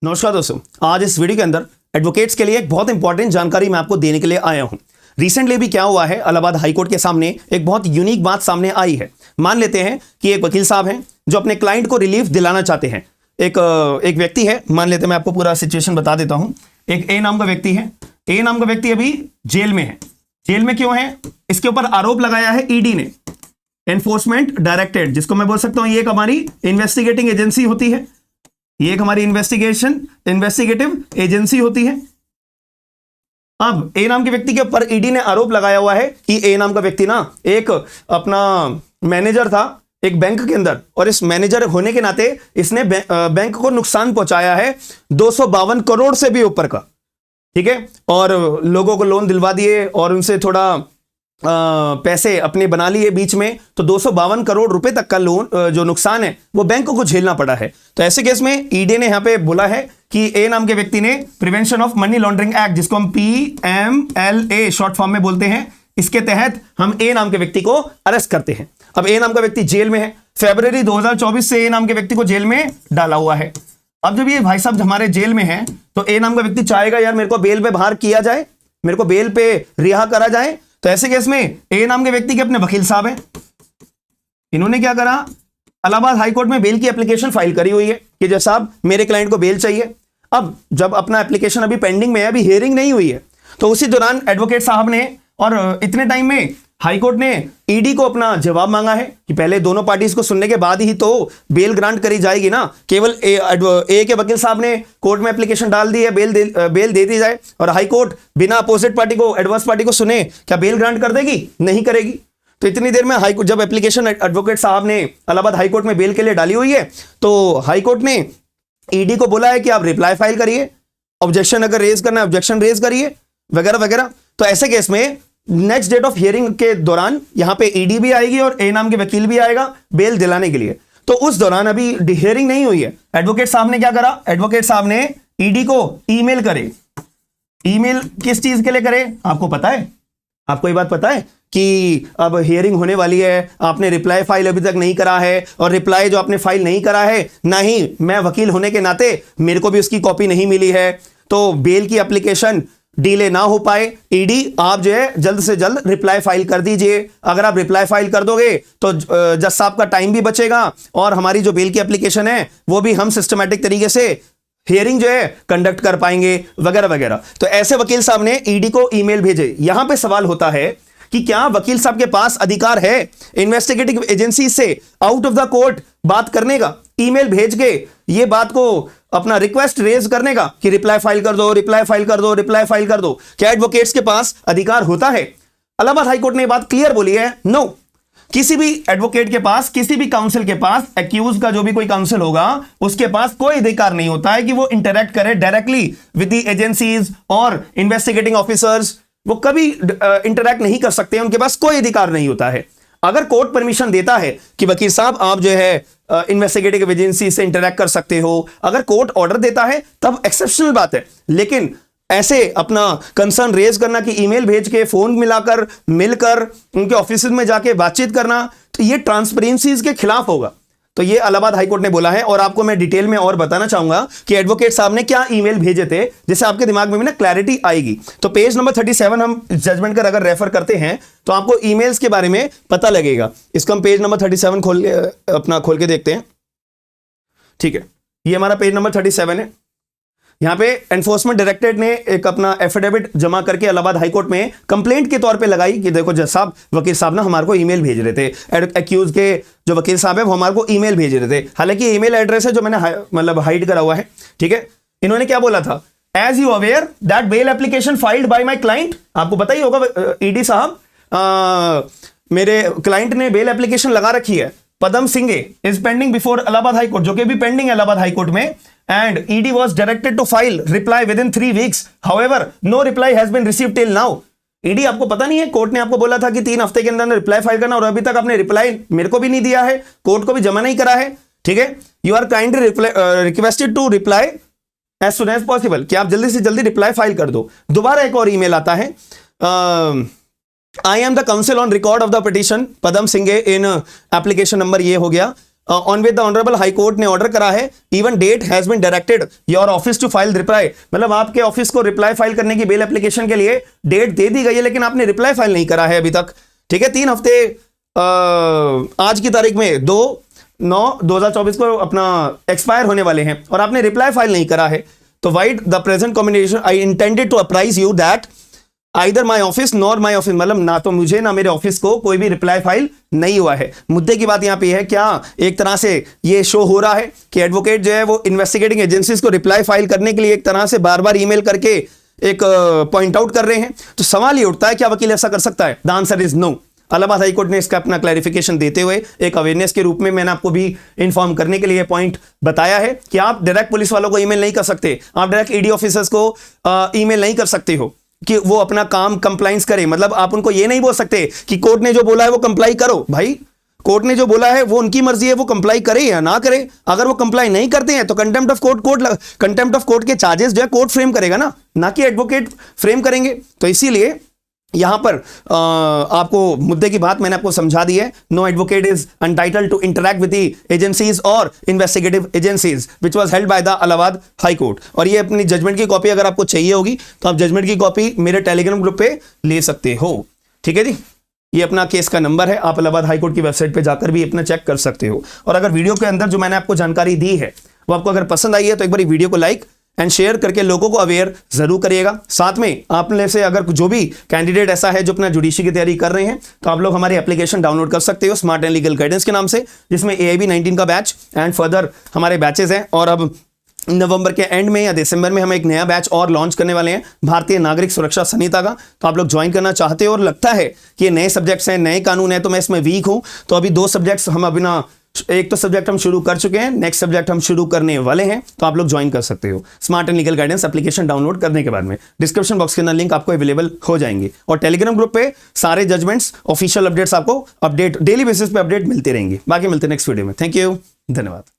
नमस्कार दोस्तों, आज इस वीडियो के अंदर एडवोकेट्स के लिए एक बहुत इंपॉर्टेंट जानकारी मैं आपको देने के लिए आया हूं। रिसेंटली भी क्या हुआ है, इलाहाबाद हाईकोर्ट के सामने एक बहुत यूनिक बात सामने आई है। मान लेते हैं कि एक वकील साहब हैं जो अपने क्लाइंट को रिलीफ दिलाना चाहते हैं। एक व्यक्ति है, मान लेते हैं, मैं आपको पूरा सिचुएशन बता देता हूं। एक ए नाम का व्यक्ति है। ए नाम का व्यक्ति अभी जेल में है। जेल में क्यों है? इसके ऊपर आरोप लगाया है ईडी ने, एनफोर्समेंट डायरेक्टरेट, जिसको मैं बोल सकता हूं ये एक हमारी इन्वेस्टिगेटिंग एजेंसी होती है। ये एक हमारी इन्वेस्टिगेटिव एजेंसी होती है। अब ए नाम के व्यक्ति के ऊपर ईडी ने आरोप लगाया हुआ है कि ए नाम का व्यक्ति ना एक अपना मैनेजर था एक बैंक के अंदर, और इस मैनेजर होने के नाते इसने बैंक को नुकसान पहुंचाया है 252 करोड़ से भी ऊपर का। ठीक है, और लोगों को लोन दिलवा दिए और उनसे थोड़ा पैसे अपने बना लिए बीच में, तो 252 करोड़ रुपए तक का लोन जो नुकसान है वो बैंक को झेलना पड़ा है। तो ऐसे केस में ईडी ने यहां पे बोला है कि ए नाम के व्यक्ति ने prevention of money laundering act, जिसको हम PMLA शॉर्ट फॉर्म में बोलते हैं, इसके तहत हम ए नाम के व्यक्ति को अरेस्ट करते हैं। अब ए नाम का व्यक्ति जेल में है। फरवरी 2024 से ए नाम के व्यक्ति को जेल में डाला हुआ है। अब जब ये भाई साहब हमारे जेल में है तो ए नाम का व्यक्ति चाहेगा यार मेरे को बेल पे बाहर किया जाए, मेरे को बेल पे रिहा करा जाए। तो ऐसे केस में ए नाम के व्यक्ति के अपने वकील साहब हैं, इन्होंने क्या करा, इलाहाबाद हाईकोर्ट में बेल की एप्लीकेशन फाइल करी हुई है कि जब साहब मेरे क्लाइंट को बेल चाहिए। अब जब अपना एप्लीकेशन अभी पेंडिंग में है, अभी हियरिंग नहीं हुई है, तो उसी दौरान एडवोकेट साहब ने, और इतने टाइम में हाईकोर्ट ने ईडी को अपना जवाब मांगा है कि पहले दोनों पार्टीज को सुनने के बाद ही तो बेल ग्रांट करी जाएगी ना। केवल ए के वकील साहब ने कोर्ट में एप्लीकेशन डाल दी है, बेल दे दी जाए, और हाईकोर्ट बिना अपोजिट पार्टी को, एडवर्स पार्टी को सुने क्या बेल ग्रांट कर देगी? नहीं करेगी। तो इतनी देर में हाईकोर्ट, जब एप्लीकेशन एडवोकेट साहब ने इलाहाबाद हाईकोर्ट में बेल के लिए डाली हुई है, तो हाईकोर्ट ने ईडी को बोला है कि आप रिप्लाई फाइल करिए, ऑब्जेक्शन अगर रेज करना है ऑब्जेक्शन रेज करिए, वगैरह वगैरह। तो ऐसे केस में नेक्स्ट डेट ऑफ हियरिंग के दौरान यहां पे ईडी भी आएगी और ए नाम के वकील भी आएगा बेल दिलाने के लिए। तो उस दौरान अभी हियरिंग नहीं हुई है। एडवोकेट साहब ने क्या करा, एडवोकेट साहब ने ईडी को ईमेल करे। ईमेल किस चीज के लिए करे आपको पता है? आपको ये बात पता है कि अब हियरिंग होने वाली है, आपने रिप्लाई फाइल अभी तक नहीं करा है, और रिप्लाई जो आपने फाइल नहीं करा है, ना ही मैं वकील होने के नाते मेरे को भी उसकी कॉपी नहीं मिली है, तो बेल की एप्लीकेशन डीले ना हो पाए, ईडी आप जो है जल्द से जल्द रिप्लाई फाइल कर दीजिए। अगर आप रिप्लाई फाइल कर दोगे तो जज साहब का टाइम भी बचेगा, और हमारी जो बेल की एप्लीकेशन है वो भी हम सिस्टमैटिक तरीके से हियरिंग जो है कंडक्ट कर पाएंगे, वगैरह वगैरह। तो ऐसे वकील साहब ने ईडी को ईमेल भेजे। यहां पे सवाल होता है कि क्या वकील साहब के पास अधिकार है इन्वेस्टिगेटिव एजेंसी से आउट ऑफ द कोर्ट बात करने का, ईमेल भेज के ये बात को अपना रिक्वेस्ट रेज करने का कि रिप्लाई फाइल कर दो, रिप्लाई फाइल कर दो, रिप्लाई फाइल कर दो? क्या एडवोकेट्स के पास अधिकार होता है? इलाहाबाद हाईकोर्ट ने बात क्लियर बोली है, नो। किसी भी एडवोकेट के पास, किसी भी काउंसिल के पास, एक्यूज का जो भी कोई काउंसिल होगा उसके पास कोई अधिकार नहीं होता है कि वो इंटरैक्ट करे डायरेक्टली विद द एजेंसीज और इन्वेस्टिगेटिंग ऑफिसर्स। वो कभी इंटरैक्ट नहीं कर सकते, उनके पास कोई अधिकार नहीं होता है। अगर कोर्ट परमिशन देता है कि वकील साहब आप जो है इन्वेस्टिगेटिव एजेंसी से इंटरैक्ट कर सकते हो, अगर कोर्ट ऑर्डर देता है तब एक्सेप्शनल बात है, लेकिन ऐसे अपना कंसर्न रेज करना कि ईमेल भेज के, फोन मिलाकर, मिलकर उनके ऑफिस में जाके बातचीत करना, तो ये ट्रांसपेरेंसी के खिलाफ होगा। तो ये इलाहाबाद हाईकोर्ट ने बोला है, और आपको मैं डिटेल में और बताना चाहूंगा कि एडवोकेट साहब ने क्या ईमेल भेजे थे, जिससे आपके दिमाग में भी ना क्लैरिटी आएगी। तो पेज नंबर 37 हम जजमेंट कर अगर रेफर करते हैं तो आपको ईमेल्स के बारे में पता लगेगा। इसको हम पेज नंबर 37 खोल के देखते हैं। ठीक है, ये हमारा पेज नंबर 37 है। यहां पे एनफोर्समेंट डायरेक्टरेट ने एक अपना एफिडेविट जमा करके इलाहाबाद हाईकोर्ट में कंप्लेंट के तौर पे लगाई कि देखो जज साहब, वकील साहब ना हमारे को ईमेल भेज रहे थे, एक्यूज के जो वकील साहब है वो हमारे को ईमेल भेज रहे थे। हालांकि ईमेल एड्रेस है जो मैंने मतलब हाइड करा हुआ है। ठीक है, इन्होंने क्या बोला था, as you aware that bail application filed by my client. आपको पता ही होगा ईडी साहब, मेरे क्लाइंट ने बेल एप्लीकेशन लगा रखी है, Padam Singhe, is pending before Allahabad high court, जो कि भी पेंडिंग है इलाहाबाद हाईकोर्ट में, and ED was directed to file reply within 3 weeks. However, no reply has been received till now. ED आपको पता नहीं है, कोर्ट ने आपको बोला था कि 3 हफ्ते के अंदर रिप्लाई फाइल करना, और अभी तक आपने रिप्लाई मेरे को भी नहीं दिया है, कोर्ट को भी जमा नहीं करा है। ठीक है, you are kindly requested to reply as soon as possible, कि आप जल्दी से जल्दी रिप्लाई फाइल कर दो। दोबारा एक और ईमेल आता है, I am the counsel on record of the petition Padam Singhe in application number, ये हो गया on with the honourable high court ने ऑर्डर करा है, even date has been directed your office to file reply, मतलब आपके ऑफिस को रिप्लाई फाइल करने की बेल एप्लीकेशन के लिए डेट दे दी गई है, लेकिन आपने रिप्लाई फाइल नहीं करा है अभी तक। ठीक है, 3 हफ्ते आज की तारीख में 2/9/2024 को अपना एक्सपायर होने वाले हैं और आपने रिप्लाई फाइल नहीं करा है। तो vide the present communication I intended to apprise you that either my office nor my office, मतलब ना तो मुझे ना मेरे ऑफिस को कोई भी रिप्लाई फाइल नहीं हुआ है। मुद्दे की बात यहां पे है, क्या एक तरह से ये शो हो रहा है कि एडवोकेट जो है वो इन्वेस्टिगेटिंग एजेंसीज को रिप्लाई फाइल करने के लिए एक तरह से बार बार ईमेल करके एक पॉइंट आउट कर रहे हैं। तो सवाल ये उठता है, क्या वकील ऐसा कर सकता है? The answer is no. Allahabad high court ने इसका अपना क्लैरिफिकेशन देते हुए एक अवेयरनेस के रूप में मैंने आपको भी इन्फॉर्म करने के लिए पॉइंट बताया है कि आप डायरेक्ट पुलिस वालों को ईमेल नहीं कर सकते, आप डायरेक्ट ईडी ऑफिसर्स को ईमेल नहीं कर सकते हो कि वो अपना काम कंप्लाइंस करे। मतलब आप उनको ये नहीं बोल सकते कि कोर्ट ने जो बोला है वो कंप्लाई करो। भाई कोर्ट ने जो बोला है वो उनकी मर्जी है, वो कंप्लाई करे या ना करे। अगर वो कंप्लाई नहीं करते हैं तो कंटेम्प्ट ऑफ कोर्ट के चार्जेस जो है कोर्ट फ्रेम करेगा ना कि एडवोकेट फ्रेम करेंगे। तो इसीलिए यहां पर आपको मुद्दे की बात मैंने आपको समझा दी है। No advocate is entitled to interact with the agencies और investigative agencies which was held by the Allahabad high court. और ये अपनी जजमेंट की कॉपी अगर आपको चाहिए होगी तो आप जजमेंट की कॉपी मेरे टेलीग्राम ग्रुप पे ले सकते हो। ठीक है जी, ये अपना केस का नंबर है, आप इलाहाबाद हाई कोर्ट की वेबसाइट पे जाकर भी अपना चेक कर सकते हो। और अगर वीडियो के अंदर जो मैंने आपको जानकारी दी है वो आपको अगर पसंद आई है तो एक बार वीडियो को लाइक एंड शेयर करके लोगों को अवेयर जरूर करिएगा। साथ में आप में से अगर जो भी कैंडिडेट ऐसा है जो अपना जुडिशरी की तैयारी कर रहे हैं तो आप लोग हमारी एप्लीकेशन डाउनलोड कर सकते हो स्मार्ट एंड लीगल गाइडेंस के नाम से, जिसमें AIB 19 का बैच एंड फर्दर हमारे बैचेस हैं। और अब नवंबर के एंड में या दिसंबर में हम एक नया बैच और लॉन्च करने वाले हैं भारतीय नागरिक सुरक्षा संहिता का। तो आप लोग ज्वाइन करना चाहते हो और लगता है कि ये नए सब्जेक्ट्स हैं, नए कानून है, तो मैं इसमें वीक हूं, तो अभी 2 सब्जेक्ट्स हम अभी ना, एक तो सब्जेक्ट हम शुरू कर चुके हैं, नेक्स्ट सब्जेक्ट हम शुरू करने वाले हैं, तो आप लोग ज्वाइन कर सकते हो smart and legal guidance application download करने के बाद में। डिस्क्रिप्शन बॉक्स के अंदर लिंक आपको अवेलेबल हो जाएंगे और टेलीग्राम ग्रुप पे सारे जजमेंट्स ऑफिशियल अपडेट्स आपको डेली बेसिस पे अपडेट मिलते रहेंगे। बाकी मिलते हैं नेक्स्ट वीडियो में। थैंक यू, धन्यवाद।